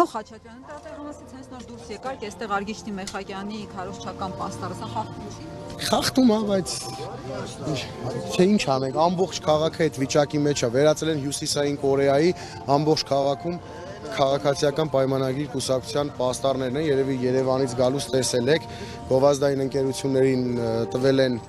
Պարոն Խաչատրյան, տեղամասից հենց նոր դուրս եկար, այստեղ Արգիշտի Մեխակյանի քարոզչական պաստառը, սա խախտում չի։ Խախտում է, բայց չէ ինչ անենք, ամբողջ քաղաքը այդ վիճակի մեջ է, վերածել են Հյուսիսային Կորեայի ամբողջ քաղաքում քաղաքացիական պայմանագրի կուսակցության պաստառներն են, երևի Երևանից գալուց տեսել եք, գովազդային ընկերություններին տվել են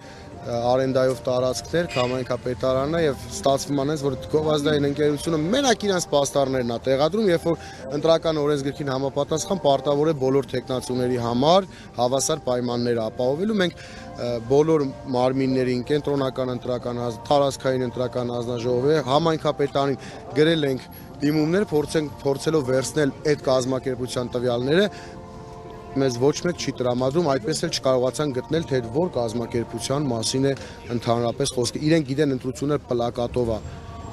արենդայով տարածքներ, Համայնքապետարանը եւ ստացվում անես, որ գովազդային ընկերությունը մենակ իրենց պաստառներն է տեղադրում, երբ որ ընտրական օրենսգրքին համապատասխան պարտավոր է բոլոր տեխնացուների համար հավասար պայմաններ ապահովելու։ Մենք բոլոր մարմիններին, կենտրոնական ընտրական տարածքային ընտրական հանձնաժողովի համայնքապետարին գրել ենք դիմումներ, փորձելով վերցնել այդ կազմակերպության տվյալները, մեզ ոչ մեկ չի տրամադրում, այդպես էլ չկարողացան գտնել, թե որ կազմակերպության մասին է ընդհանրապես խոսքը։ Իրենք գիտեն ընտրությունները պլակատով է,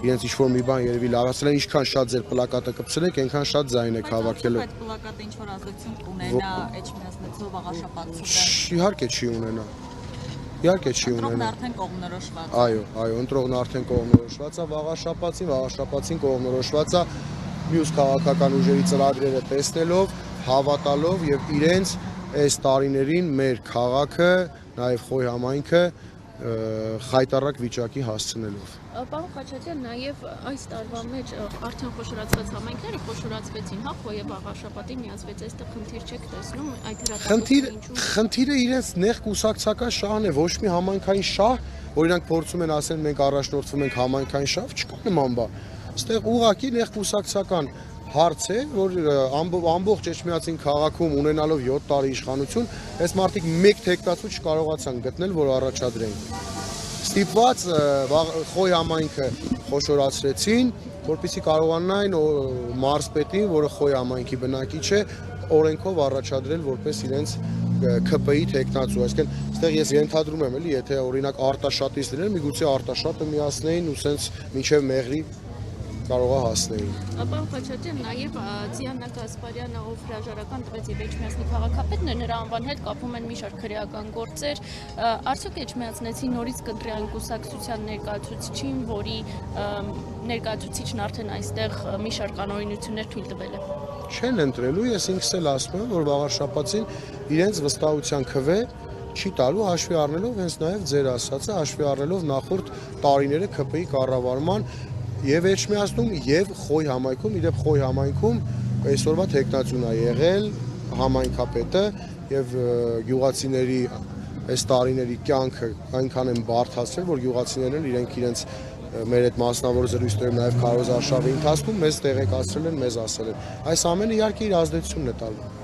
իրենց ինչ-որ մի բան երևի լավացել են, ինչքան շատ ձեր պլակատը կպցրեք, այնքան շատ ձայն եք հավաքելու։ Այդ պլակատը ինչ-որ ազդեցություն կունենա Էջմիածնեցով աղաշապատության։ Իհարկե չի ունենա։ Իհարկե չի ունենա։ Ընտրողն արդեն կողմնորոշված է։ Այո, ընտրողն արդեն կողմնորոշված է, վաղաշապացին կողմնորոշված է, մյուս քաղաքական ուժերի ծրագրերը տեսնելով, հավատալով եւ իրենց այս տարիներին մեր քաղաքը, նաեւ Խոյ համայնքը խայտարակ վիճակի հասցնելով։ Պարոն Խաչատրյան, նաև այս տարվա մեջ արդեն խոշորացված համայնքները խոշորացվեցին, հա, Խոյև աղաշապատին միացվեց, այստեղ խնդիր չեք տեսնում, այդ Խնդիրը իրենց նեղ կուսակցական շահն է, ոչ մի համայնքային շահ, որ իրանք փորձում են ասել մենք առաջնորդվում ենք համայնքային շահ, չկա նման բան։ Այստեղ ուղղակի նեղ կուսակցական հարց է, որ ամբողջ Էջմիածին քաղաքում ունենալով 7 տարի իշխանություն, այս մարդիկ մեկ թեկտացու չկարողացան գտնել, որ առաջադրեն։ Ստիպված Խոյ համայնքը խոշորացրեցին, որպեսզի կարողանային մարզպետին, որը Խոյ համայնքի բնակիչ է, օրենքով առաջադրել որպես իրենց ԿՊ-ի թեկնածու, այսինքն այստեղ ես ենթադրում եմ, էլի, եթե օրինակ Արտաշատից լիներ, միգուցե Արտաշատը միացնեին ու սենց մինչև Մեղրի կարող է հասնեին։ Պարոն Խաչատրյան, նաև Դիանա Գասպարյանը, ով հրաժարական տվեց եւ Էջմիածնի քաղաքապետն է, նրա անվան հետ կապում են մի շարք քրեական գործեր, արդյոք Էջմիածնեցի նորից կընտրի այն կուսակցության ներկայացուցիչին, որի ներկայացուցիչն արդեն այստեղ մի շարք անօրինություններ թույլ տվել է։ Չեն ընտրելու, ես ինքս էլ ասում եմ, որ վաղաշապացին իրենց վստահության քվե չի տալու, հաշվի առնելով հենց նաև ձեր ասածը, հաշվի առնելով նախորդ տարիները ԿՊ-ի կառավարման եւ Էջմիածնում եւ Խոյ համայնքում, իրեւ Խոյ համայնքում այսօրվա տեխնացուն է եղել համայնքապետը եւ գյուղացիների այս տարիների կյանքը այնքան են բարդացրել, որ գյուղացիներն իրենց մեր այդ մասնավոր զրույցներում նաեւ քարոզարշավի ընթացքում մեզ տեղեկացրել են, մեզ ասել են։ Այս ամենը իհարկե իր ազդեցությունն է տալու։